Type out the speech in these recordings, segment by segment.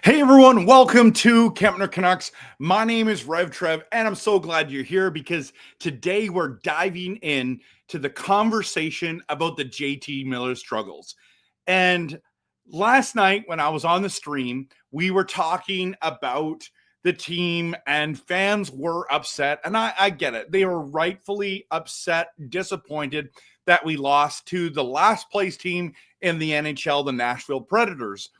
Hey everyone, welcome to Kempner Canucks. My name is RevTrev, and I'm so glad you're here because today we're diving in to the conversation about the JT Miller struggles. And last night when I was on the stream, we were talking about the team and fans were upset. And I get it. They were rightfully upset, disappointed that we lost to the last place team in the NHL, the Nashville Predators.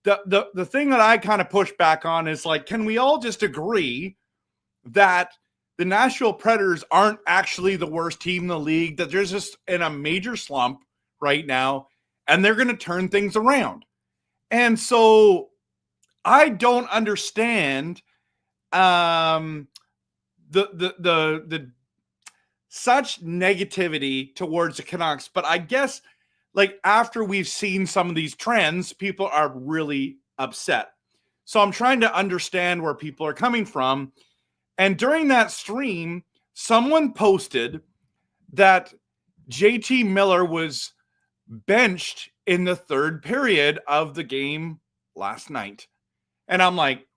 The thing that I kind of push back on is like, can we all just agree that the Nashville Predators aren't actually the worst team in the league, that they're just in a major slump right now, and they're going to turn things around? And so I don't understand the such negativity towards the Canucks, but I guess like after we've seen some of these trends, people are really upset. So I'm trying to understand where people are coming from. And during that stream, someone posted that JT Miller was benched in the third period of the game last night. And I'm like,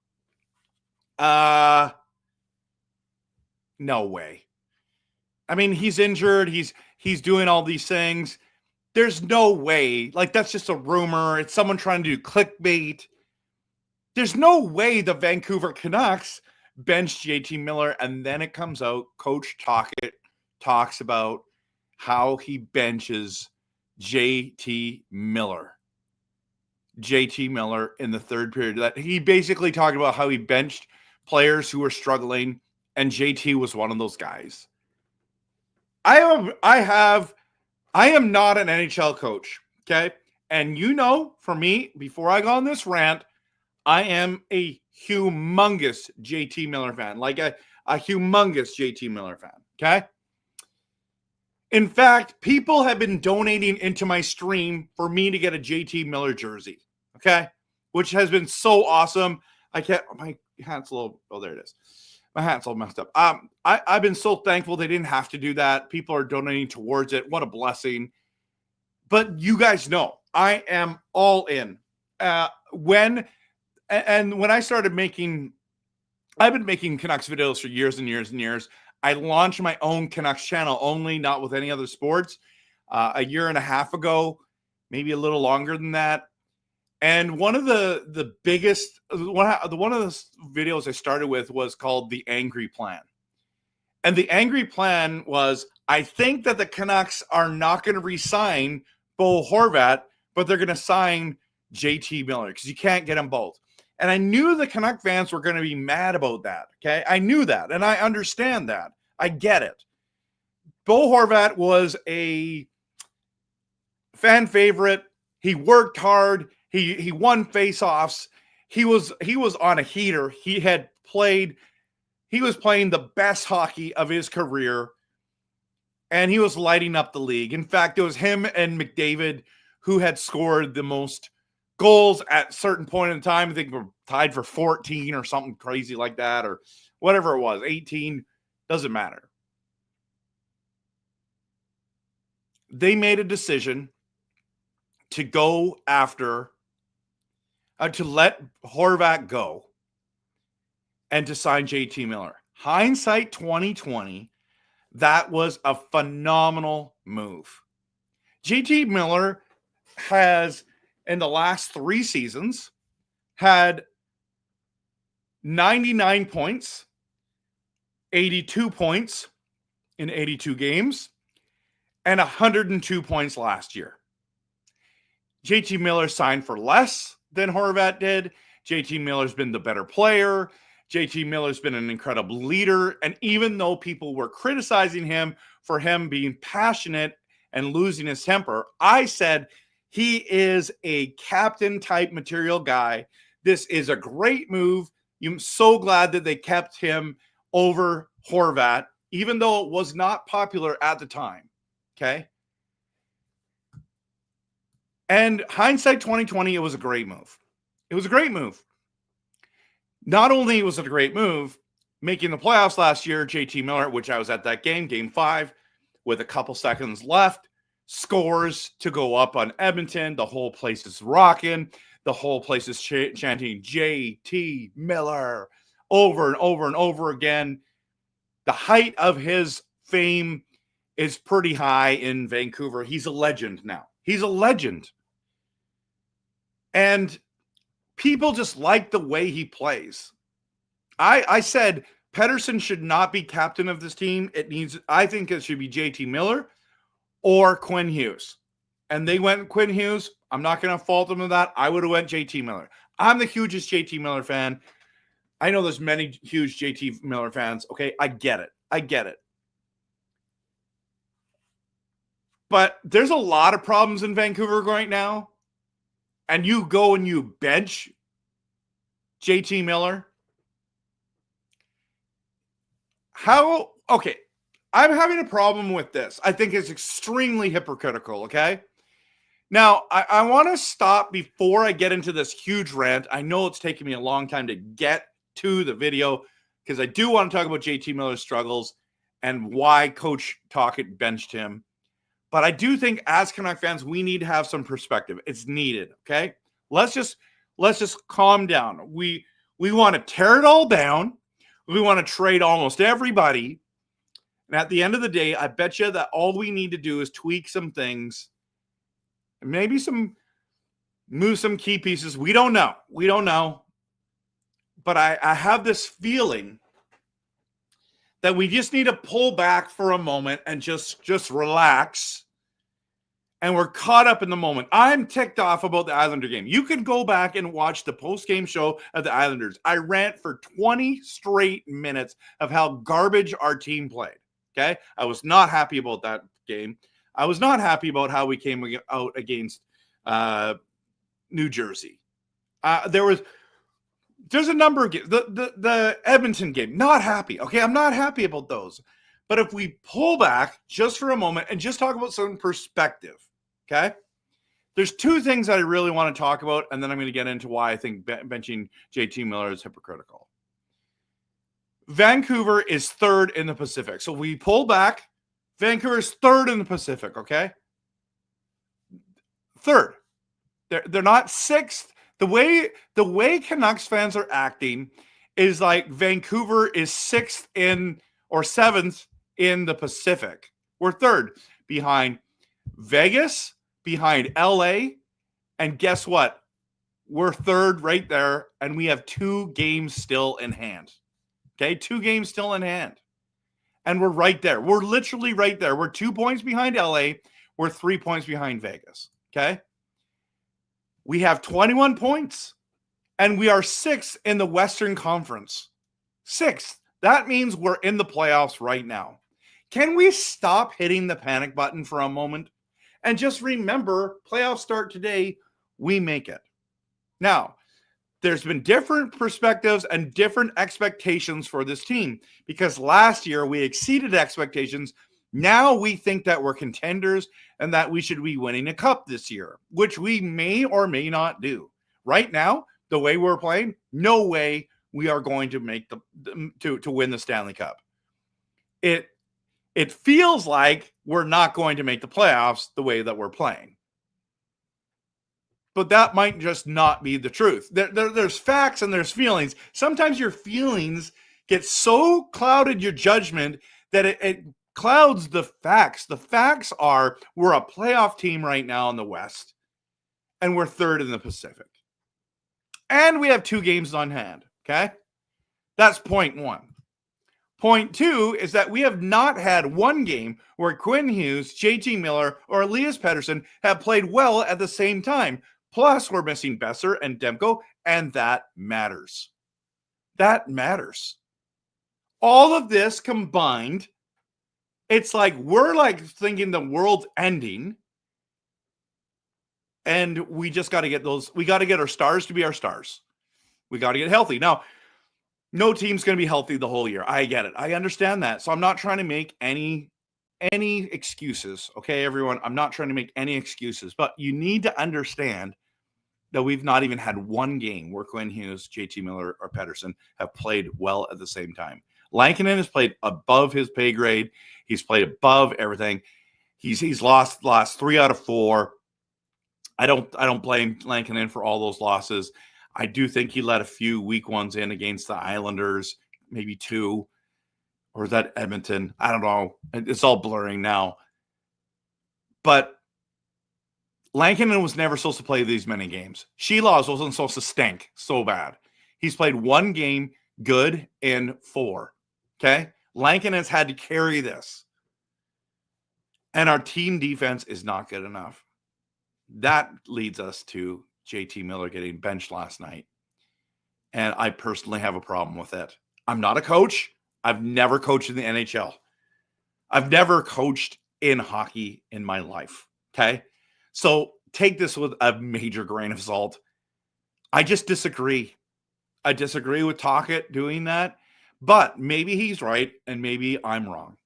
no way. I mean, he's injured. He's doing all these things. There's no way. Like, that's just a rumor. It's someone trying to do clickbait. There's no way the Vancouver Canucks benched JT Miller, and then it comes out Coach Tocchet talks about how he benches JT Miller. JT Miller in the third period. That he basically talked about how he benched players who were struggling, and JT was one of those guys. I am not an NHL coach, okay? And you know, for me, before I go on this rant, I am a humongous JT Miller fan, like a humongous JT Miller fan, okay? In fact, people have been donating into my stream for me to get a JT Miller jersey, okay? Which has been so awesome. My hat's a little, oh, there it is. My hat's all messed up. I've been so thankful they didn't have to do that. People are donating towards it. What a blessing. But you guys know, I am all in. When I started I've been making Canucks videos for years and years and years. I launched my own Canucks channel only, not with any other sports, a year and a half ago, maybe a little longer than that. And one of the biggest, one of the videos I started with was called The Angry Plan. And the angry plan was, I think that the Canucks are not going to re-sign Bo Horvat, but they're going to sign JT Miller because you can't get them both. And I knew the Canuck fans were going to be mad about that, okay? I knew that, and I understand that. I get it. Bo Horvat was a fan favorite. He worked hard. He won faceoffs. He was on a heater. He was playing the best hockey of his career, and he was lighting up the league. In fact, it was him and McDavid who had scored the most goals at a certain point in time. I think we're tied for 14 or something crazy like that, or whatever it was, 18, doesn't matter. They made a decision to go after to let Horvat go and to sign JT Miller. Hindsight 2020, that was a phenomenal move. JT Miller has in the last 3 seasons had 99 points, 82 points in 82 games, and 102 points last year. JT Miller signed for less than Horvat did. JT Miller's been the better player. JT Miller's been an incredible leader. And even though people were criticizing him for him being passionate and losing his temper, I said he is a captain type material guy. This is a great move. I'm so glad that they kept him over Horvat, even though it was not popular at the time. Okay. And hindsight 2020, it was a great move. It was a great move. Not only was it a great move, making the playoffs last year, JT Miller, which I was at that game, game 5, with a couple seconds left, scores to go up on Edmonton. The whole place is rocking. The whole place is chanting JT Miller over and over and over again. The height of his fame is pretty high in Vancouver. He's a legend now. He's a legend. And people just like the way he plays. I said Pettersson should not be captain of this team. I think it should be JT Miller or Quinn Hughes. And they went Quinn Hughes. I'm not going to fault them for that. I would have went JT Miller. I'm the hugest JT Miller fan. I know there's many huge JT Miller fans. Okay, I get it. I get it. But there's a lot of problems in Vancouver right now. And you go and you bench JT Miller. Okay, I'm having a problem with this. I think it's extremely hypocritical, okay? Now, I want to stop before I get into this huge rant. I know it's taking me a long time to get to the video because I do want to talk about JT Miller's struggles and why Coach Tocchet benched him. But I do think as Canuck fans, we need to have some perspective. It's needed, okay? Let's just calm down. We want to tear it all down. We want to trade almost everybody. And at the end of the day, I bet you that all we need to do is tweak some things. Maybe move some key pieces. We don't know. We don't know. But I have this feeling that we just need to pull back for a moment and just relax. And we're caught up in the moment. I'm ticked off about the Islander game. You can go back and watch the post-game show of the Islanders. I rant for 20 straight minutes of how garbage our team played. Okay? I was not happy about that game. I was not happy about how we came out against New Jersey. There's a number of games. The Edmonton game, not happy. Okay, I'm not happy about those. But if we pull back just for a moment and just talk about some perspective, okay? There's 2 things that I really want to talk about, and then I'm going to get into why I think benching JT Miller is hypocritical. Vancouver is 3rd in the Pacific. So we pull back. Vancouver is 3rd in the Pacific, okay? 3rd. They're not 6th. The way Canucks fans are acting is like Vancouver is 6th in or 7th in the Pacific. We're 3rd behind Vegas, behind LA, and guess what? We're 3rd right there, and we have 2 games still in hand. Okay, 2 games still in hand. And we're right there. We're literally right there. We're 2 points behind LA. We're 3 points behind Vegas. Okay? We have 21 points, and we are 6th in the Western Conference. 6th. That means we're in the playoffs right now. Can we stop hitting the panic button for a moment and just remember, playoffs start today, we make it. Now, there's been different perspectives and different expectations for this team because last year we exceeded expectations. Now we think that we're contenders and that we should be winning a cup this year, which we may or may not do. Right now, the way we're playing, no way we are going to make to win the Stanley Cup. It feels like we're not going to make the playoffs the way that we're playing. But that might just not be the truth. There's facts and there's feelings. Sometimes your feelings get so clouded, your judgment, that it clouds the facts. The facts are we're a playoff team right now in the West. and we're third in the Pacific. And we have 2 games on hand, okay? That's point 1. Point 2 is that we have not had one game where Quinn Hughes, JT Miller, or Elias Pettersson have played well at the same time. Plus, we're missing Besser and Demko, and that matters. That matters. All of this combined, it's like we're like thinking the world's ending, and we just got to get we got to get our stars to be our stars. We got to get healthy. Now, no team's going to be healthy the whole year. I get it. I understand that. So I'm not trying to make any excuses. Okay, everyone, I'm not trying to make any excuses, but you need to understand that we've not even had one game where Quinn Hughes, JT Miller, or Pettersson have played well at the same time. Lankinen has played above his pay grade. He's played above everything. He's lost 3 out of 4. I don't blame Lankinen for all those losses. I do think he let a few weak ones in against the Islanders, maybe 2, or is that Edmonton? I don't know. It's all blurring now. But Lankinen was never supposed to play these many games. Sheelaws wasn't supposed to stink so bad. He's played 1 game good in 4. Okay? Lankinen's had to carry this. And our team defense is not good enough. That leads us to JT Miller getting benched last night. And I personally have a problem with it. I'm not a coach. I've never coached in the NHL. I've never coached in hockey in my life. Okay? So take this with a major grain of salt. I just disagree. I disagree with Tocchet doing that. But maybe he's right and maybe I'm wrong.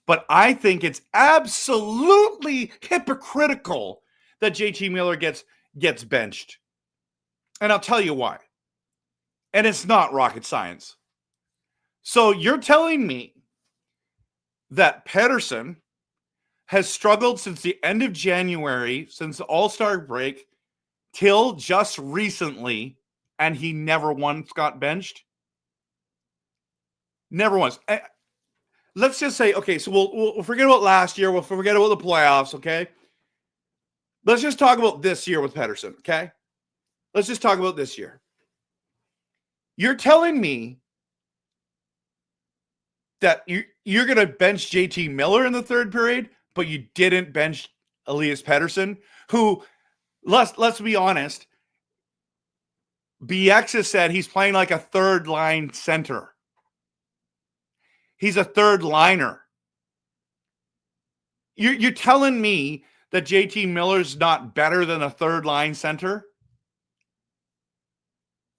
But I think it's absolutely hypocritical that JT Miller gets benched. And I'll tell you why. And it's not rocket science. So you're telling me that Pettersson has struggled since the end of January, since the All-Star break, till just recently, and he never once got benched? Never once. Let's just say, okay, so we'll forget about last year. We'll forget about the playoffs, okay? Let's just talk about this year with Pettersson, okay? Let's just talk about this year. You're telling me that you're going to bench JT Miller in the third period, but you didn't bench Elias Pettersson, who, let's be honest, BX has said he's playing like a third-line center. He's a third liner. You're telling me that JT Miller's not better than a third line center?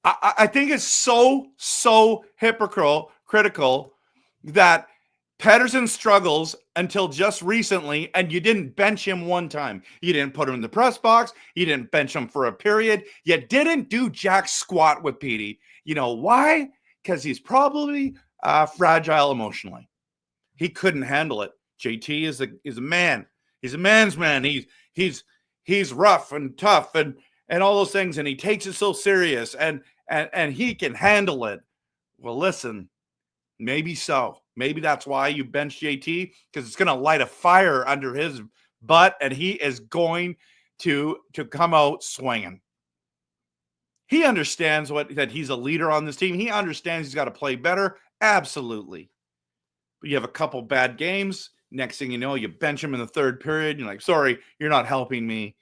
I think it's so hypocritical that Pettersson struggles until just recently, and you didn't bench him one time. You didn't put him in the press box. You didn't bench him for a period. You didn't do jack squat with Petey. You know why? Because he's probably fragile emotionally. He couldn't handle it. JT is a man. He's a man's man. He's rough and tough and all those things, and he takes it so serious, and he can handle it. Well, listen, maybe so. Maybe that's why you bench JT, because it's going to light a fire under his butt, and he is going to come out swinging. He understands that he's a leader on this team. He understands he's got to play better. Absolutely. But you have a couple bad games. Next thing you know, you bench him in the third period. You're like, sorry, you're not helping me.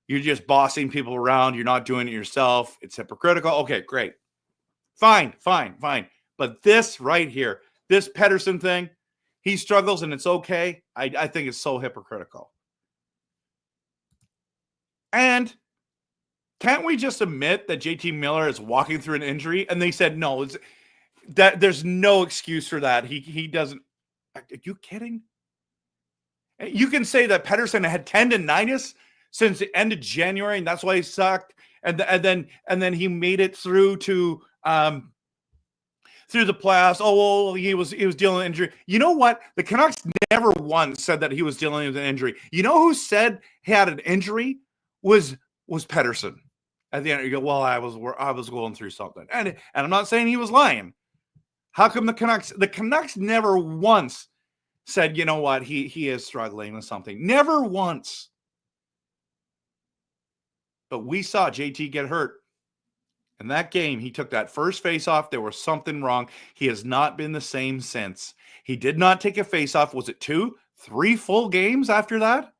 You're just bossing people around. You're not doing it yourself. It's hypocritical. Okay, great. Fine. But this right here, this Pettersson thing, he struggles and it's okay. I think it's so hypocritical. And can't we just admit that JT Miller is walking through an injury? And they said, no, that there's no excuse for that. He doesn't. Are you kidding? You can say that Pettersson had tendonitis since the end of January, and that's why he sucked. And then he made it through to through the playoffs. Oh, well, he was dealing with injury. You know what? The Canucks never once said that he was dealing with an injury. You know who said he had an injury? Was Pettersson. At the end, you go, well, I was going through something, and I'm not saying he was lying. How come the Canucks never once said, you know what, he is struggling with something? Never once. But we saw JT get hurt. In that game, he took that first face-off. There was something wrong. He has not been the same since. He did not take a face-off. Was it 2, 3 full games after that?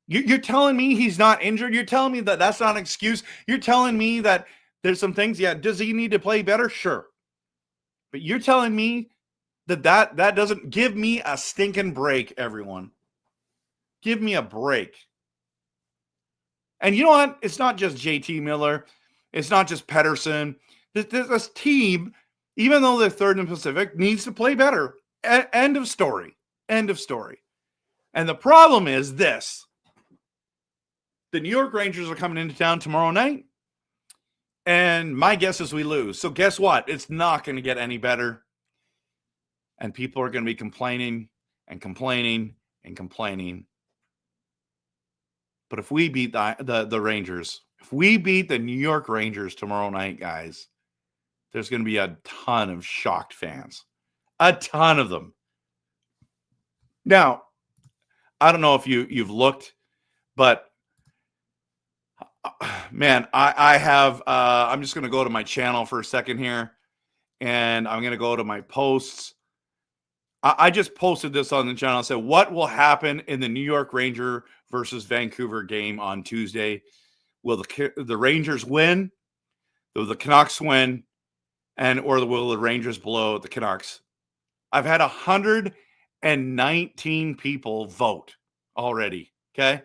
You're telling me he's not injured? You're telling me that that's not an excuse? You're telling me that there's some things, yeah, does he need to play better? Sure. But you're telling me that doesn't give me a stinking break, everyone. Give me a break. And you know what? It's not just JT Miller. It's not just Pedersen. This team, even though they're third in the Pacific, needs to play better. End of story. End of story. And the problem is this. The New York Rangers are coming into town tomorrow night. And my guess is we lose. So guess what? It's not going to get any better. And people are going to be complaining and complaining and complaining. But if we beat the Rangers, if we beat the New York Rangers tomorrow night, guys, there's going to be a ton of shocked fans. A ton of them. Now, I don't know if you've looked, but man, I have, I'm just going to go to my channel for a second here, and I'm going to go to my posts. I just posted this on the channel. I said, what will happen in the New York Ranger versus Vancouver game on Tuesday? Will the Rangers win? Will the Canucks win? Or will the Rangers blow the Canucks? I've had 119 people vote already, okay?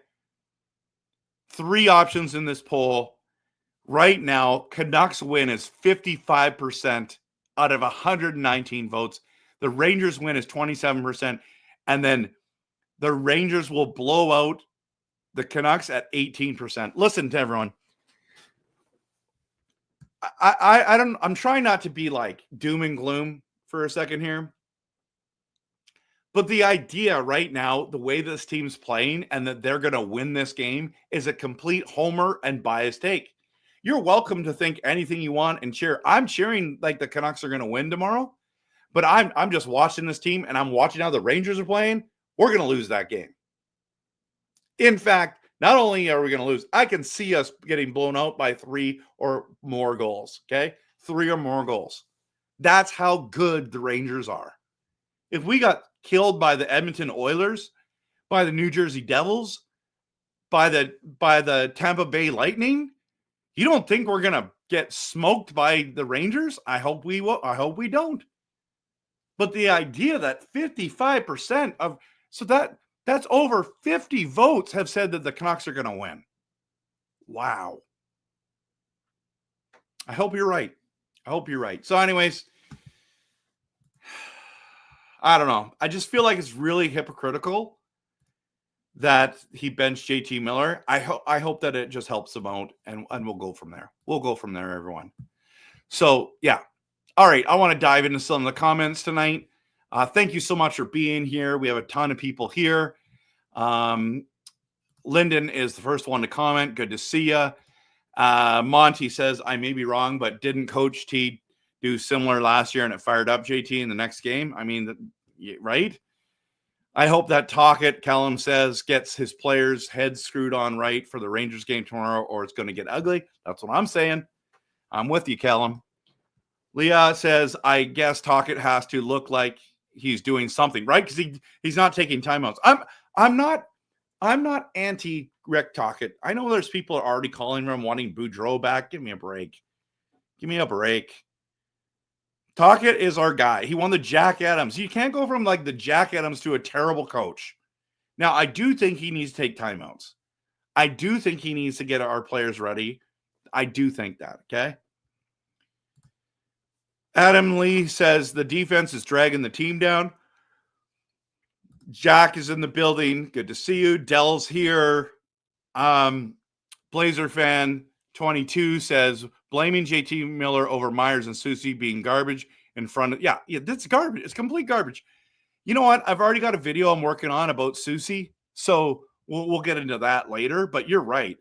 3 options in this poll. Right now, Canucks win is 55% out of 119 votes. The Rangers win is 27%. And then the Rangers will blow out the Canucks at 18%. Listen to everyone. I'm trying not to be like doom and gloom for a second here. But the idea right now, the way this team's playing and that they're going to win this game is a complete homer and biased take. You're welcome to think anything you want and cheer. I'm cheering like the Canucks are going to win tomorrow, but I'm just watching this team and I'm watching how the Rangers are playing. We're going to lose that game. In fact, not only are we going to lose, I can see us getting blown out by 3 or more goals, okay? 3 or more goals. That's how good the Rangers are. If we got killed by the Edmonton Oilers, by the New Jersey Devils, by the Tampa Bay Lightning, you don't think we're going to get smoked by the Rangers? I hope we will. I hope we don't. But the idea that 55% of, so that's over 50 votes have said that the Canucks are going to win. Wow. I hope you're right. I hope you're right. So anyways, I don't know. I just feel like it's really hypocritical that he benched JT Miller. I hope that it just helps him out, and we'll go from there. We'll go from there, everyone. So, yeah. All right. I want to dive into some of the comments tonight. Thank you so much for being here. We have a ton of people here. Lyndon is the first one to comment. Good to see you. Monty says, I may be wrong, but didn't Coach T do similar last year and it fired up JT in the next game? I mean, right? I hope that Tocchet, Callum says, gets his players' heads screwed on right for the Rangers game tomorrow, or it's going to get ugly. That's what I'm saying. I'm with you, Callum. Leah says, I guess Tocchet has to look like he's doing something, right? Because he's not taking timeouts. I'm not anti Rick Tocchet. I know there's people are already calling him wanting Boudreau back. Give me a break. Give me a break. Tocchet is our guy. He won the Jack Adams. You can't go from like the Jack Adams to a terrible coach. Now, I do think he needs to take timeouts. I do think he needs to get our players ready. I do think that, okay? Adam Lee says the defense is dragging the team down. Jack is in the building. Good to see you. Dell's here. Blazer fan 22 says blaming JT Miller over Myers and Susie being garbage in front of, yeah, that's garbage. It's complete garbage. You know what? I've already got a video I'm working on about Susie, so we'll get into that later. But you're right.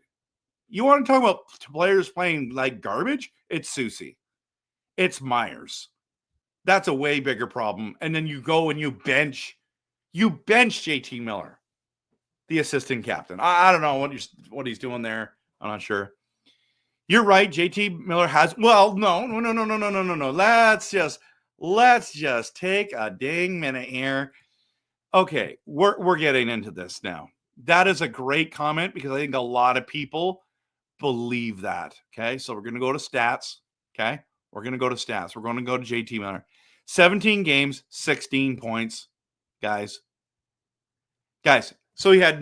You want to talk about players playing like garbage? It's Susie. It's Myers. That's a way bigger problem. And then you go and you bench JT Miller, the assistant captain. I don't know what he's doing there, I'm not sure. You're right. JT Miller has. Well, no. Let's just take a dang minute here. Okay, we're getting into this now. That is a great comment because I think a lot of people believe that. Okay, so we're going to go to stats. Okay, we're going to go to stats. We're going to go to JT Miller. 17 games, 16 points, guys. So he had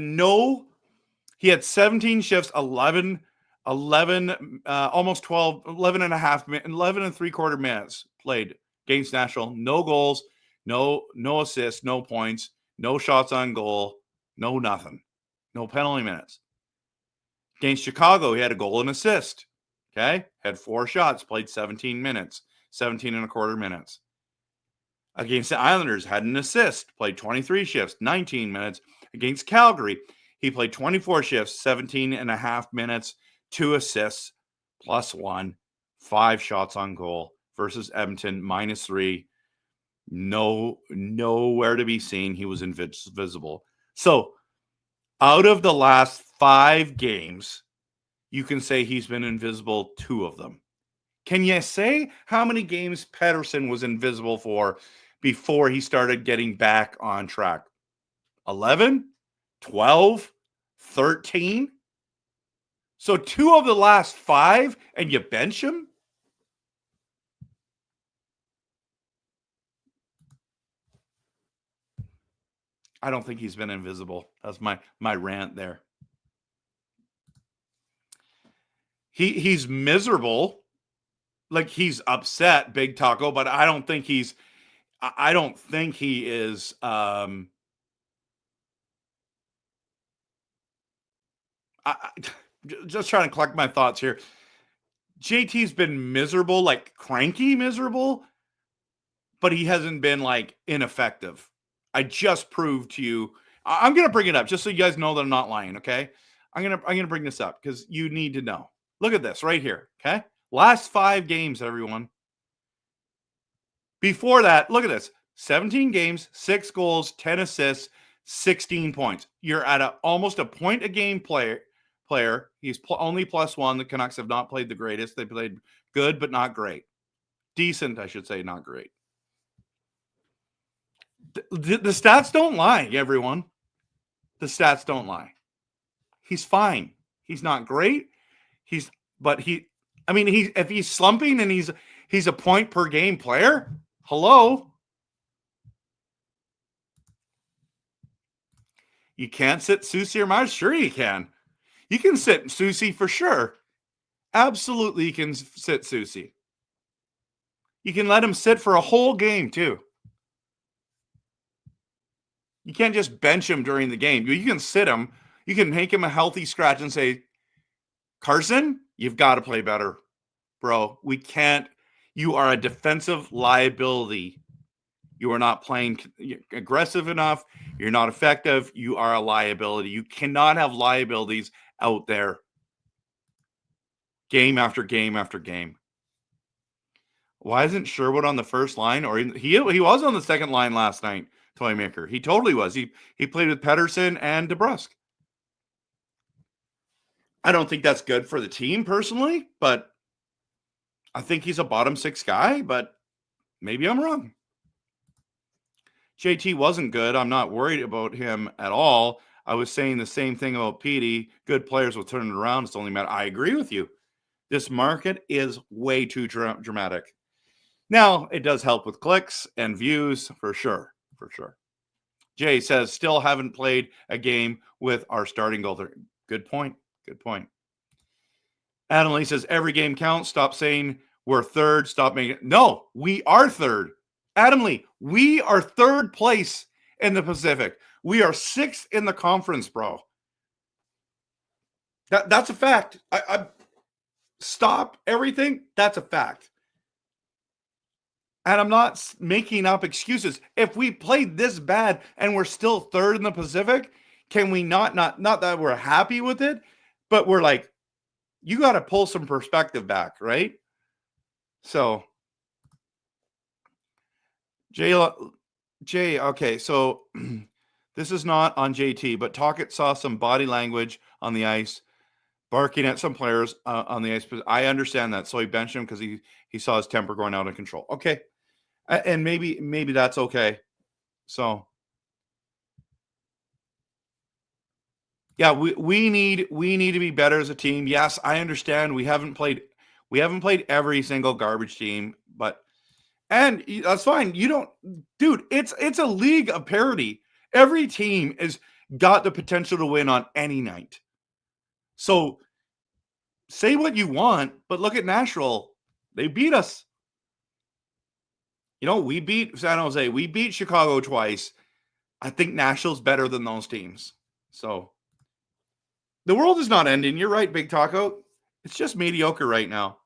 17 shifts, 11, almost 12, 11 and a half, 11 and 3/4 minutes played against Nashville. No goals, no assists, no points, no shots on goal, no nothing, no penalty minutes. Against Chicago, he had a goal and assist. Okay, had 4 shots, played 17 minutes, 17 and a quarter minutes. Against the Islanders, had an assist, played 23 shifts, 19 minutes. Against Calgary, he played 24 shifts, 17 and a half minutes, 2 assists, +1, 5 shots on goal versus Edmonton, -3. Nowhere to be seen. He was invisible. So out of the last 5 games, you can say he's been invisible 2 of them. Can you say how many games Pettersson was invisible for before he started getting back on track? 11, 12, 13? So 2 of the last 5 and you bench him? I don't think he's been invisible. That's my rant there. He's miserable. Like he's upset, Big Taco, but I don't think he is just trying to collect my thoughts here. JT's been miserable, like cranky miserable, but he hasn't been like ineffective. I just proved to you. I'm going to bring it up just so you guys know that I'm not lying, okay? I'm going to bring this up because you need to know. Look at this right here, okay? Last 5 games, everyone. Before that, look at this. 17 games, 6 goals, 10 assists, 16 points. You're at almost a point a game player. He's only +1. The Canucks have not played the greatest. They played good, but not great. Decent, I should say, not great. The stats don't lie, everyone. The stats don't lie. He's fine. He's not great. If he's slumping and he's a point per game player, hello. You can't sit Susie or Myers? Sure you can. You can sit Susie for sure. Absolutely you can sit Susie. You can let him sit for a whole game too. You can't just bench him during the game. You can sit him. You can make him a healthy scratch and say, Carson, you've got to play better, bro. We can't. You are a defensive liability. You are not playing aggressive enough. You're not effective. You are a liability. You cannot have liabilities out there game after game after game. Why isn't Sherwood on the first line? Or he was on the second line last night, Toymaker. He totally was. He played with Pettersson and DeBrusk. I don't think that's good for the team personally, but I think he's a bottom 6 guy, but maybe I'm wrong. JT wasn't good. I'm not worried about him at all. I was saying the same thing about Petey. Good players will turn it around. It's only matter. I agree with you. This market is way too dramatic. Now, it does help with clicks and views for sure. For sure. Jay says, still haven't played a game with our starting goalie. Good point. Good point. Adam Lee says, every game counts. Stop saying we're third. Stop making it. No, we are third. Adam Lee, we are third place in the Pacific. We are 6th in the conference, bro. That's a fact. I stop everything. That's a fact. And I'm not making up excuses. If we played this bad and we're still third in the Pacific, can we not that we're happy with it, but we're like, you got to pull some perspective back, right? So, Jay, okay, so this is not on JT, but Tocchet saw some body language on the ice barking at some players on the ice. I understand that. So he benched him because he saw his temper going out of control. Okay. And maybe that's okay. So yeah, we need to be better as a team. Yes, I understand we haven't played every single garbage team, but and that's fine. You don't, dude, it's a league of parity. Every team is got the potential to win on any night. So say what you want, but look at Nashville. They beat us. We beat San Jose. We beat Chicago twice. I think Nashville's better than those teams. So the world is not ending. You're right, Big Taco. It's just mediocre right now.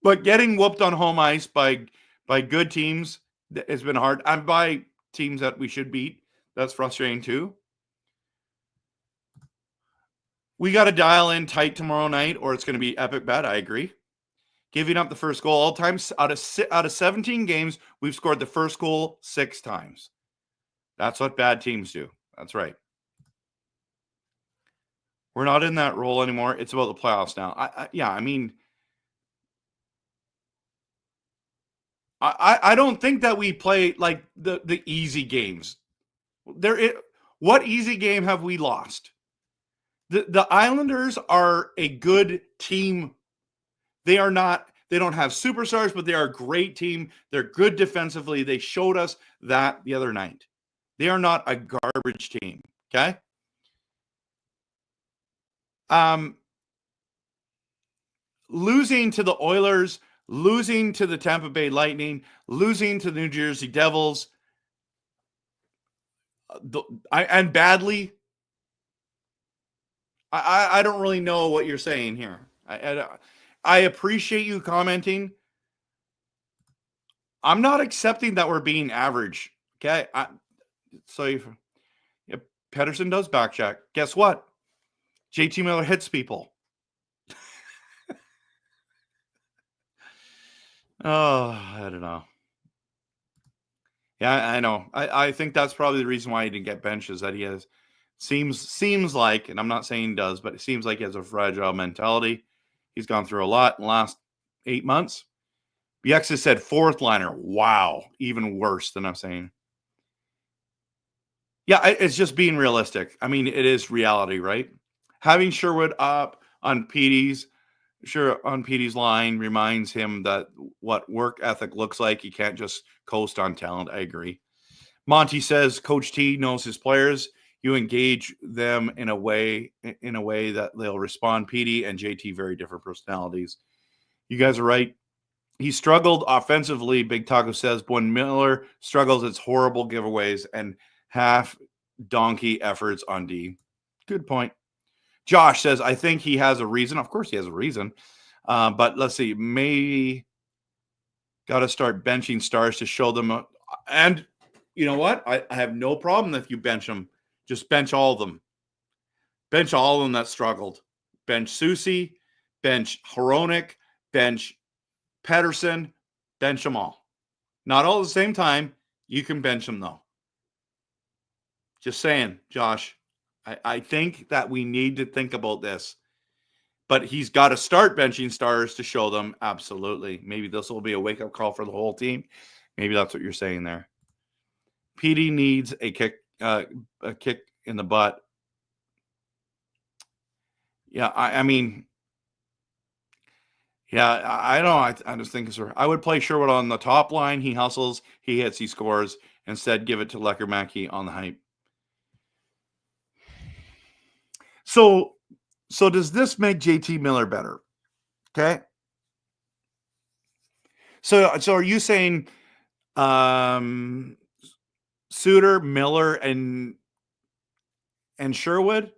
But getting whooped on home ice by good teams has been hard. And by teams that we should beat, that's frustrating too. We got to dial in tight tomorrow night, or it's going to be epic bad. I agree. Giving up the first goal all times out of 17 games, we've scored the first goal 6 times. That's what bad teams do. That's right. We're not in that role anymore. It's about the playoffs now. I don't think that we play like the easy games. What easy game have we lost? The Islanders are a good team. They don't have superstars, but they are a great team. They're good defensively. They showed us that the other night. They are not a garbage team. Okay. Losing to the Oilers, losing to the Tampa Bay Lightning, losing to the New Jersey Devils, and badly. I don't really know what you're saying here. I appreciate you commenting. I'm not accepting that we're being average. Okay. Pedersen does back check. Guess what? JT Miller hits people. Oh, I don't know. Yeah, I know. I think that's probably the reason why he didn't get benched, is that he has seems like, and I'm not saying he does, but it seems like he has a fragile mentality. He's gone through a lot in the last 8 months. BX has said fourth liner. Wow, even worse than I'm saying. Yeah, it's just being realistic. I mean, it is reality, right? Having Sherwood up on Petey's line reminds him that what work ethic looks like. You can't just coast on talent. I agree. Monty says Coach T knows his players. You engage them in a way that they'll respond. Petey and JT, very different personalities. You guys are right. He struggled offensively, Big Taco says. When Miller struggles, it's horrible giveaways and half donkey efforts on D. Good point. Josh says, I think he has a reason. Of course he has a reason. But let's see. Maybe got to start benching stars to show them. And you know what? I have no problem if you bench them. Just bench all of them. Bench all of them that struggled. Bench Susie. Bench Hronek. Bench Pedersen. Bench them all. Not all at the same time. You can bench them, though. Just saying, Josh. I think that we need to think about this. But he's got to start benching stars to show them. Absolutely. Maybe this will be a wake-up call for the whole team. Maybe that's what you're saying there. PD needs a kick in the butt. Yeah, I mean, yeah, I don't know. I just think I would play Sherwood on the top line. He hustles, he hits, he scores. Instead, give it to Lecker on the hype. So does this make JT Miller better? Okay. So are you saying Suter, Miller, and Sherwood?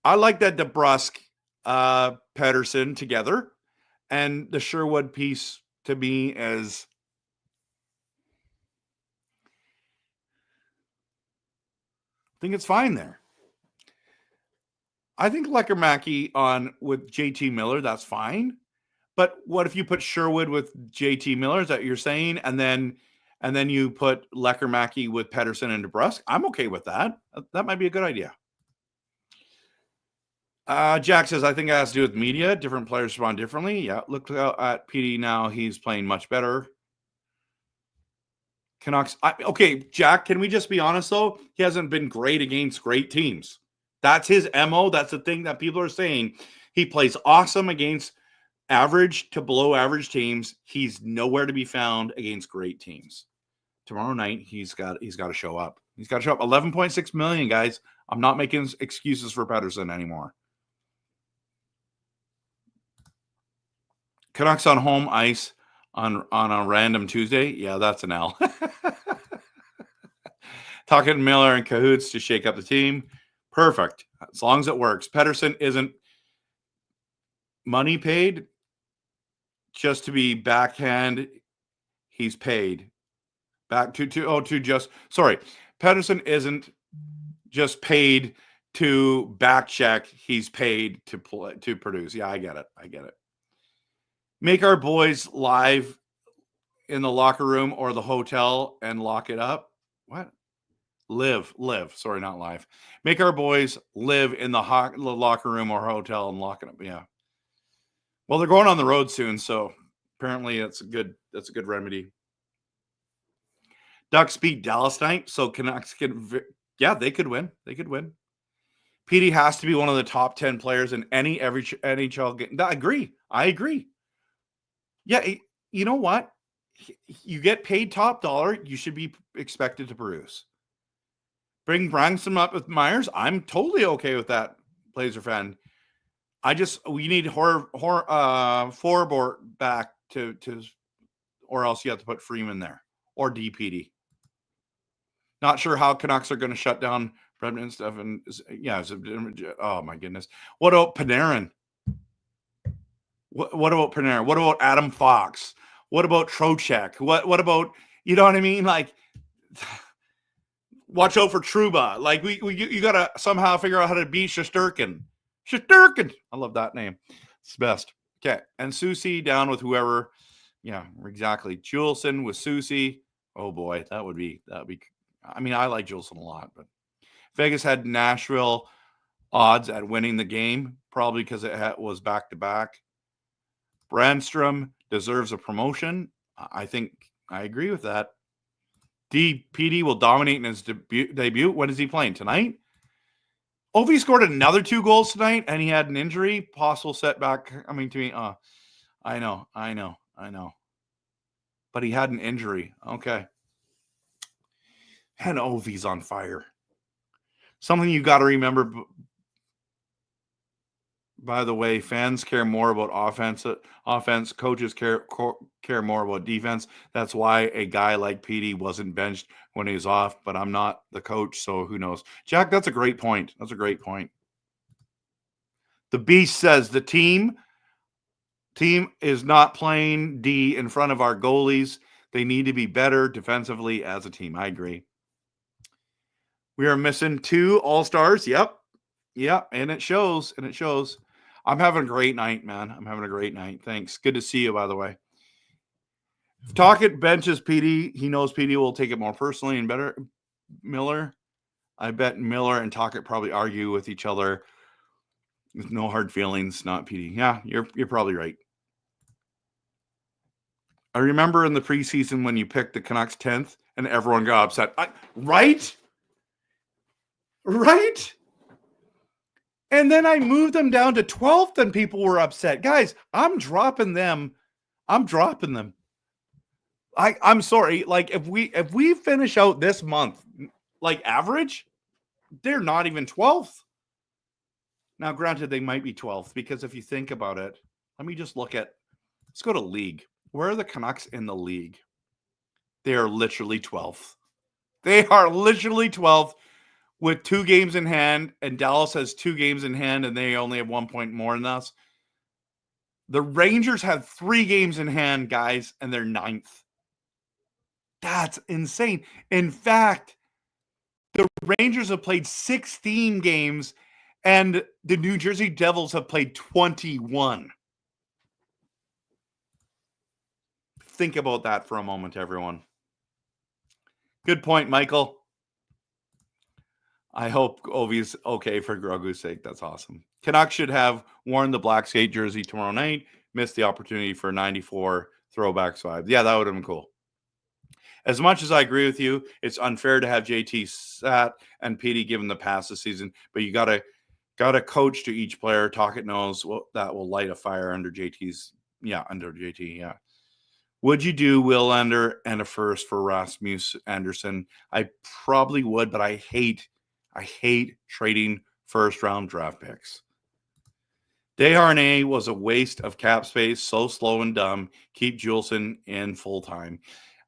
I like that DeBrusk, Pedersen together, and the Sherwood piece to me as I think it's fine there. I think Lecker on with JT Miller, that's fine. But what if you put Sherwood with JT Miller? Is that what you're saying? And then you put Lecker with Pedersen and DeBrusk? I'm okay with that. That might be a good idea. Jack says, I think it has to do with media. Different players respond differently. Yeah, look at PD now. He's playing much better. Canucks. Okay, Jack, can we just be honest, though? He hasn't been great against great teams. That's his MO. That's the thing that people are saying. He plays awesome against average to below average teams. He's nowhere to be found against great teams. Tomorrow night, he's got to show up. He's got to show up. 11.6 million, guys. I'm not making excuses for Pettersson anymore. Canucks on home ice on a random Tuesday. Yeah, that's an L. Talking Miller and Cahoots to shake up the team. Perfect. As long as it works. Pettersson isn't money paid just to be backhand. He's paid. Pettersson isn't just paid to back check. He's paid to produce. Yeah, I get it. Make our boys live in the locker room or the hotel and lock it up. What? Live. Sorry, not live. Make our boys live in the locker room or hotel and lock it up. Yeah. Well, they're going on the road soon, so apparently that's a good remedy. Ducks beat Dallas tonight, so Canucks they could win. PD has to be one of the top 10 players in every NHL game. I agree. Yeah, you know what? You get paid top dollar, you should be expected to produce. Bring Branson up with Myers. I'm totally okay with that, Blazer fan. We need Forbort back to, or else you have to put Freeman there or DPD. Not sure how Canucks are going to shut down Brendan and stuff. And yeah, oh my goodness. What about Panarin? What about Panarin? What about Adam Fox? What about Trocheck? What about, you know what I mean? Like, watch out for Trouba. Like, you got to somehow figure out how to beat Shesterkin. I love that name. It's the best. Okay. And Susie down with whoever. Yeah, exactly. Juleson with Susie. Oh boy, that would be. I mean, I like Juleson a lot, but Vegas had Nashville odds at winning the game, probably because it was back-to-back. Brandstrom deserves a promotion. I think I agree with that. DPD will dominate in his debut. When is he playing? Tonight? Ovi scored another 2 goals tonight, and he had an injury. Possible setback. I mean, to me, I know. But he had an injury. Okay. And Ovi's on fire. Something you got to remember, by the way, fans care more about offense. Coaches care more about defense. That's why a guy like PD wasn't benched when he was off, but I'm not the coach, so who knows? Jack, that's a great point. The Beast says the team is not playing D in front of our goalies. They need to be better defensively as a team. I agree. We are missing 2 all-stars. Yep. And it shows. I'm having a great night, man. Thanks. Good to see you, by the way. If Tocchet benches PD, he knows PD will take it more personally and better. Miller, I bet Miller and Tocchet probably argue with each other with no hard feelings, not PD. Yeah, you're probably right. I remember in the preseason when you picked the Canucks 10th and everyone got upset. Right? And then I moved them down to 12th and people were upset. Guys, I'm dropping them. I'm sorry. Like, if we finish out this month, like, average, they're not even 12th. Now, granted, they might be 12th because if you think about it, let's go to league. Where are the Canucks in the league? They are literally 12th. With 2 games in hand, and Dallas has 2 games in hand, and they only have 1 point more than us. The Rangers have 3 games in hand, guys, and they're 9th. That's insane. In fact, the Rangers have played 16 games, and the New Jersey Devils have played 21. Think about that for a moment, everyone. Good point, Michael. I hope Ovi's okay for Grogu's sake. That's awesome. Canucks should have worn the black skate jersey tomorrow night. Missed the opportunity for 94 throwbacks vibe. Yeah, that would have been cool. As much as I agree with you, it's unfair to have JT sat and PD given the pass this season, but you gotta coach to each player. Tocchet knows that will light a fire under JT's. Yeah, under JT. Yeah. Would you do Willander and a first for Rasmus Anderson? I probably would, but I hate trading first round draft picks. Desharnais was a waste of cap space, so slow and dumb. Keep Juleson in full time.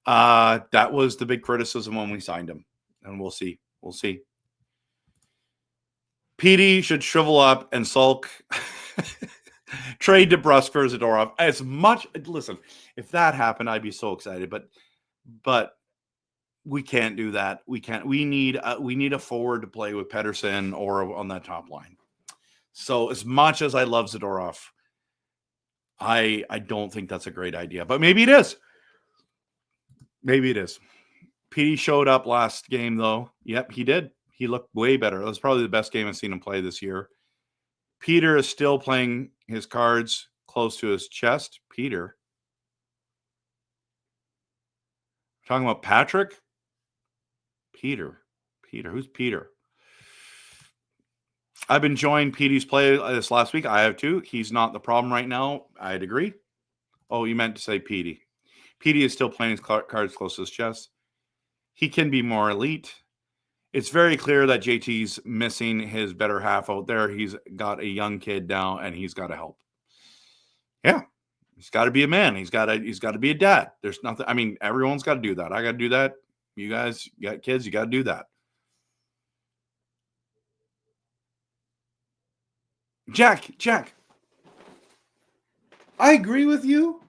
That was the big criticism when we signed him, and we'll see. We'll see. PD should shrivel up and sulk. Trade DeBrusk for Zadorov. As much, listen, if that happened, I'd be so excited. But we can't do that. We can't. We need a forward to play with Pettersson or on that top line. So as much as I love Zadorov, I don't think that's a great idea. But maybe it is. Maybe it is. PD showed up last game, though. Yep, he did. He looked way better. That was probably the best game I've seen him play this year. Peter is still playing his cards close to his chest. Peter. Talking about Patrick? Peter. Who's Peter? I've been enjoying Petey's play this last week. I have too. He's not the problem right now. I'd agree. Oh, you meant to say Petey. Petey is still playing his cards close to his chest. He can be more elite. It's very clear that JT's missing his better half out there. He's got a young kid now, and he's got to help. Yeah, he's got to be a man. He's got to be a dad. There's nothing. I mean, everyone's got to do that. I got to do that. You guys, you got kids. You got to do that. Jack. I agree with you.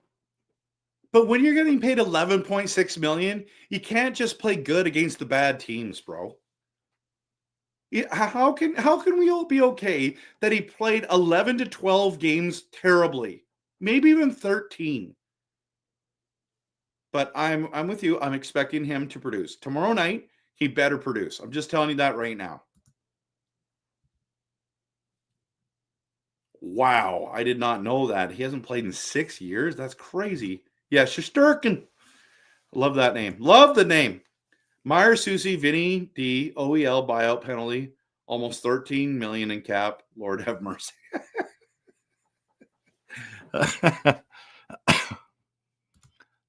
But when you're getting paid $11.6 million, you can't just play good against the bad teams, bro. How can we all be okay that he played 11 to 12 games terribly, maybe even 13? But I'm with you. I'm expecting him to produce tomorrow night. He better produce. I'm just telling you that right now. Wow, I did not know that. He hasn't played in 6 years. That's crazy. Yeah, Shesterkin. Love that name. Love the name. Meyer, Susie, Vinny, D, OEL buyout penalty, almost $13 million in cap. Lord have mercy.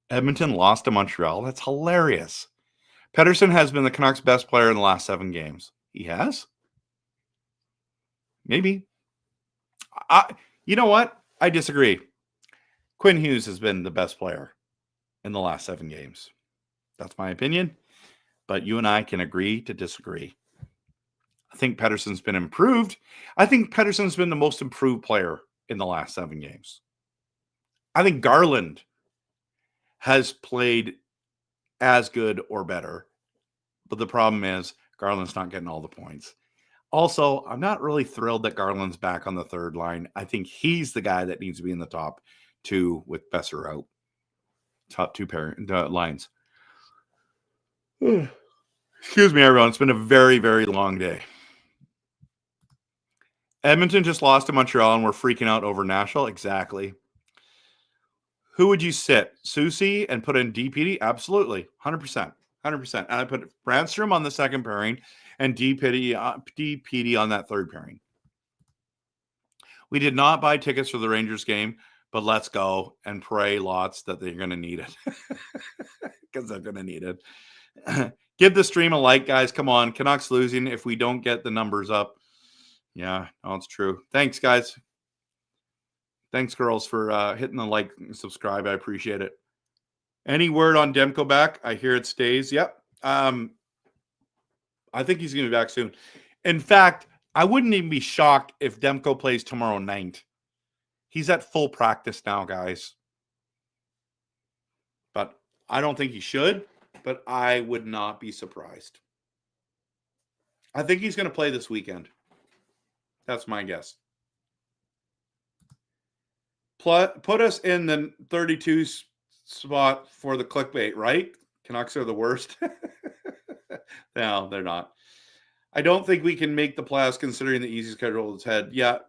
Edmonton lost to Montreal. That's hilarious. Pettersson has been the Canucks' best player in the last 7 games. He has? Maybe. You know what? I disagree. Quinn Hughes has been the best player in the last 7 games. That's my opinion. But you and I can agree to disagree. I think Pettersson's been improved. I think Pettersson's been the most improved player in the last 7 games. I think Garland has played as good or better. But the problem is Garland's not getting all the points. Also, I'm not really thrilled that Garland's back on the third line. I think he's the guy that needs to be in the top 2 with Besser out. Top 2 lines. Excuse me, everyone. It's been a very, very long day. Edmonton just lost to Montreal and we're freaking out over Nashville. Exactly. Who would you sit? Susie and put in DPD? Absolutely. 100%. 100%. And I put Brandstrom on the second pairing and DPD on that third pairing. We did not buy tickets for the Rangers game, but let's go and pray lots that they're going to need it. Because they're going to need it. Give the stream a like, guys. Come on. Canucks losing if we don't get the numbers up. Yeah, no, it's true. Thanks, guys. Thanks, girls, for hitting the like and subscribe. I appreciate it. Any word on Demko back? I hear it stays. Yep. I think he's going to be back soon. In fact, I wouldn't even be shocked if Demko plays tomorrow night. He's at full practice now, guys. But I don't think he should, but I would not be surprised. I think he's going to play this weekend. That's my guess. Put us in the 32 spot for the clickbait, right? Canucks are the worst. No, they're not. I don't think we can make the playoffs considering the easy schedule is ahead. Yeah,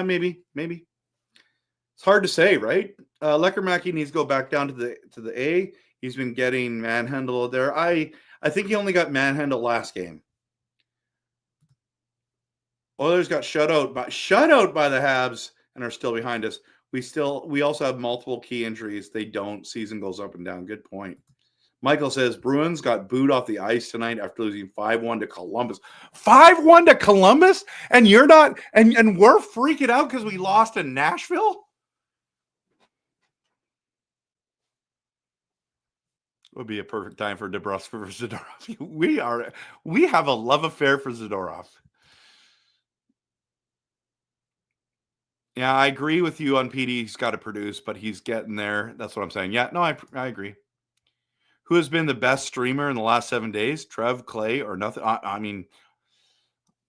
maybe. It's hard to say, right? Leckermacky needs to go back down to the A. He's been getting manhandled there. I think he only got manhandled last game. Oilers got shut out by the Habs and are still behind us. We also have multiple key injuries. They don't. Season goes up and down. Good point. Michael says Bruins got booed off the ice tonight after losing 5-1 to Columbus. 5-1 to Columbus? And you're not and we're freaking out because we lost in Nashville? Would be a perfect time for DeBrusk versus Zadorov. We have a love affair for Zadorov. Yeah, I agree with you on PD. He's got to produce, but he's getting there. That's what I'm saying. Yeah, no, I agree. Who has been the best streamer in the last 7 days? Trev, Clay, or nothing? I mean,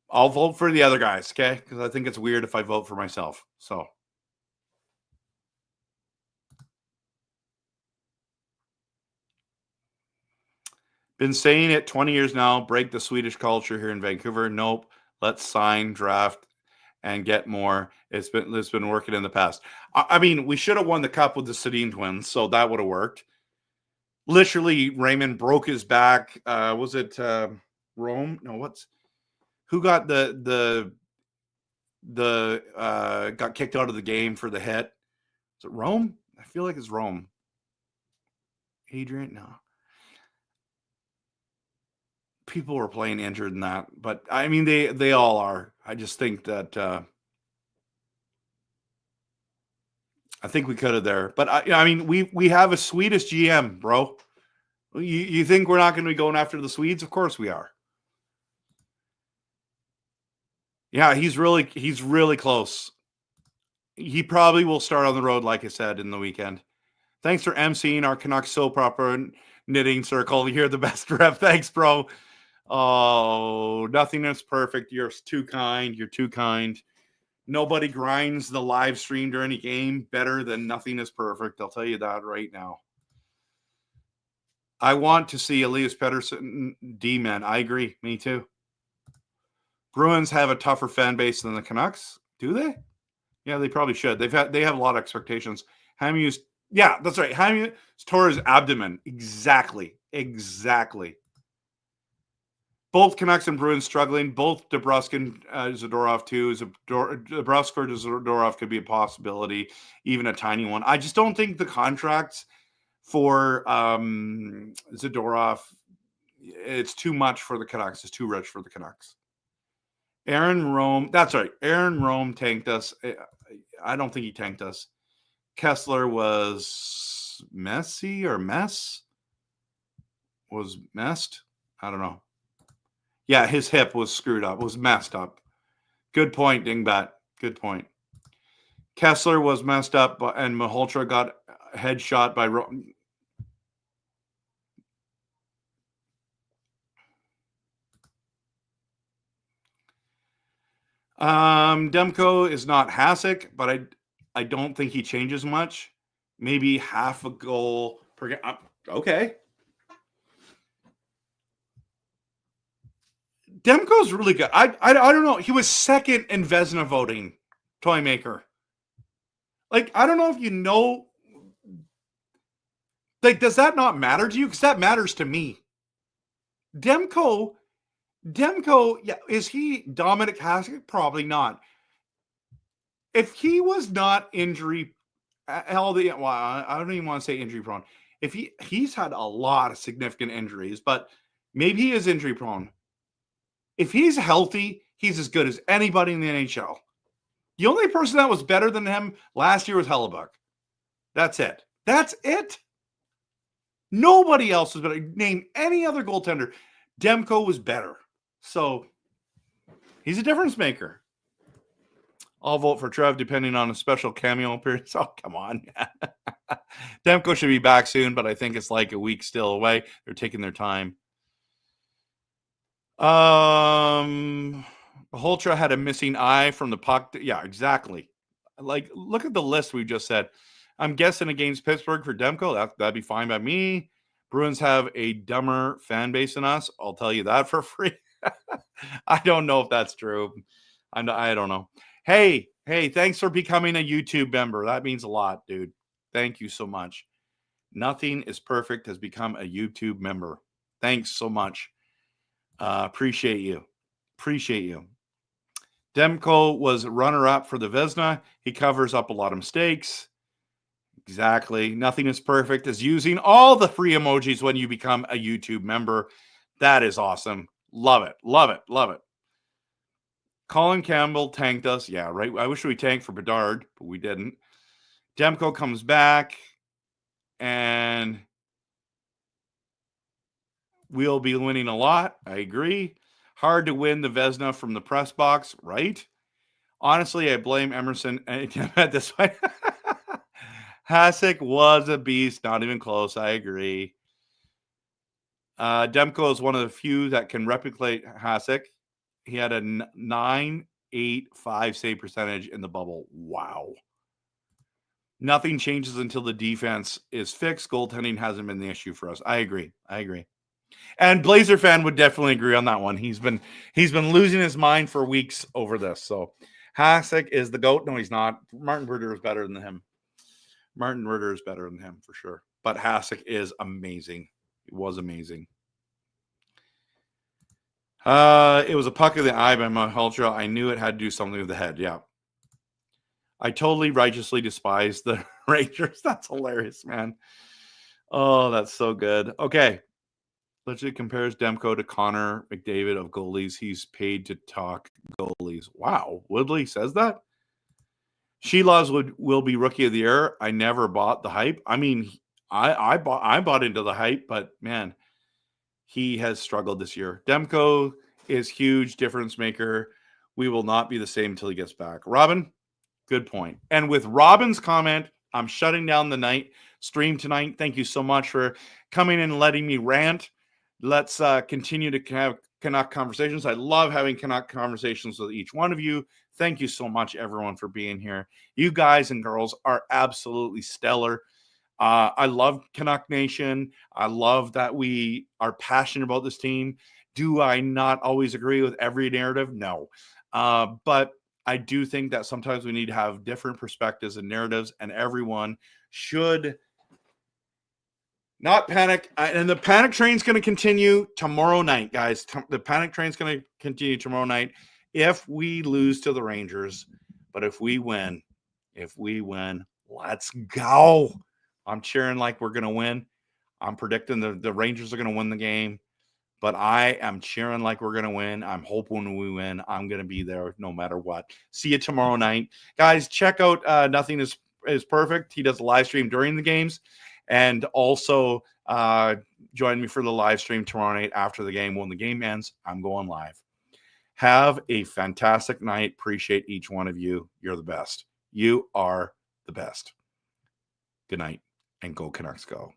I'll vote for the other guys, okay? Because I think it's weird if I vote for myself. So. Been saying it 20 years now. Break the Swedish culture here in Vancouver. Nope. Let's sign, draft, and get more. It's been working in the past. I mean, we should have won the cup with the Sedin twins, so that would have worked. Literally, Raymond broke his back. Was it Rome? No, who got got kicked out of the game for the hit? Is it Rome? I feel like it's Rome. Adrian? No. People were playing injured in that, but I mean, they all are. I just think that I think we could have there, but I mean, we have a Swedish GM, bro. You think we're not going to be going after the Swedes? Of course we are. Yeah, he's really close. He probably will start on the road, like I said, in the weekend. Thanks for emceeing our Canucks soap opera knitting circle. You're the best rep. Thanks, bro. Oh, nothing is perfect. You're too kind. You're too kind. Nobody grinds the live stream during a game better than nothing is perfect. I'll tell you that right now. I want to see Elias Pettersson D-man. I agree. Me too. Bruins have a tougher fan base than the Canucks. Do they? Yeah, they probably should. They have a lot of expectations. Hamu's, yeah, that's right. Hamu tore his abdomen. Exactly. Both Canucks and Bruins struggling. Both DeBrusk and Zadorov too. DeBrusk or Zadorov could be a possibility, even a tiny one. I just don't think the contracts for Zadorov, it's too much for the Canucks. It's too rich for the Canucks. Aaron Rome, that's right. Aaron Rome tanked us. I don't think he tanked us. Kessler was messy or mess? Was messed? I don't know. Yeah, his hip was screwed up. Was messed up. Good point, Dingbat. Good point. Kessler was messed up, and Malhotra got headshot by Demko is not Hasek, but I don't think he changes much. Maybe half a goal per game. Okay. Demko's really good. I don't know. He was second in Vezina voting, Toymaker. Like, I don't know if you know. Like, does that not matter to you? Because that matters to me. Demko, yeah, is he Dominic Hasek? Probably not. If he was not injury, I don't even want to say injury prone. If he's had a lot of significant injuries, but maybe he is injury prone. If he's healthy, he's as good as anybody in the NHL. The only person that was better than him last year was Hellebuck. That's it. Nobody else was better. Name any other goaltender. Demko was better. So he's a difference maker. I'll vote for Trev depending on a special cameo appearance. Oh, come on. Demko should be back soon, but I think it's like a week still away. They're taking their time. Holtra had a missing eye from the puck. Yeah, exactly. Like, look at the list we just said. I'm guessing against Pittsburgh for Demko. That'd be fine by me. Bruins have a dumber fan base than us. I'll tell you that for free. I don't know if that's true. I don't know. Hey, thanks for becoming a YouTube member. That means a lot, dude. Thank you so much. Nothing is Perfect has become a YouTube member. Thanks so much. Appreciate you. Demko was runner-up for the Vezina. He covers up a lot of mistakes. Exactly. Nothing is Perfect is using all the free emojis when you become a YouTube member. That is awesome. Love it. Colin Campbell tanked us. Yeah, right. I wish we tanked for Bedard, but we didn't. Demko comes back, and we'll be winning a lot. I agree. Hard to win the Vezina from the press box, right? Honestly, I blame Emerson at this point. Hasek was a beast. Not even close. I agree. Demko is one of the few that can replicate Hasek. He had a 9.85 save percentage in the bubble. Wow. Nothing changes until the defense is fixed. Goaltending hasn't been the issue for us. I agree. And Blazer fan would definitely agree on that one. He's been losing his mind for weeks over this. So Hasek is the GOAT. No, he's not. Martin Brodeur is better than him. For sure. But Hasek is amazing. It was amazing. It was a puck of the eye by Malhotra. I knew it had to do something with the head. Yeah. I totally righteously despise the Rangers. That's hilarious, man. Oh, that's so good. Okay. Legit compares Demko to Connor McDavid of goalies. He's paid to talk goalies. Wow. Woodley says that? Sheloves will be rookie of the year. I never bought the hype. I mean, I bought into the hype, but man, he has struggled this year. Demko is huge difference maker. We will not be the same until he gets back. Robin, good point. And with Robin's comment, I'm shutting down the night stream tonight. Thank you so much for coming in and letting me rant. Let's continue to have Canuck conversations. I love having Canuck conversations with each one of you. Thank you so much, everyone, for being here. You guys and girls are absolutely stellar. I love Canuck Nation. I love that we are passionate about this team. Do I not always agree with every narrative? No. But I do think that sometimes we need to have different perspectives and narratives, and everyone should not panic. And the panic train's going to continue tomorrow night, guys. The panic train's going to continue tomorrow night if we lose to the Rangers. But if we win, let's go. I'm cheering like we're going to win. I'm predicting the Rangers are going to win the game. But I am cheering like we're going to win. I'm hoping we win. I'm going to be there no matter what. See you tomorrow night. Guys, check out Nothing is Perfect. He does a live stream during the games. And also join me for the live stream tomorrow night after the game. When the game ends, I'm going live. Have a fantastic night. Appreciate each one of you. You're the best. You are the best. Good night, and go Canucks go.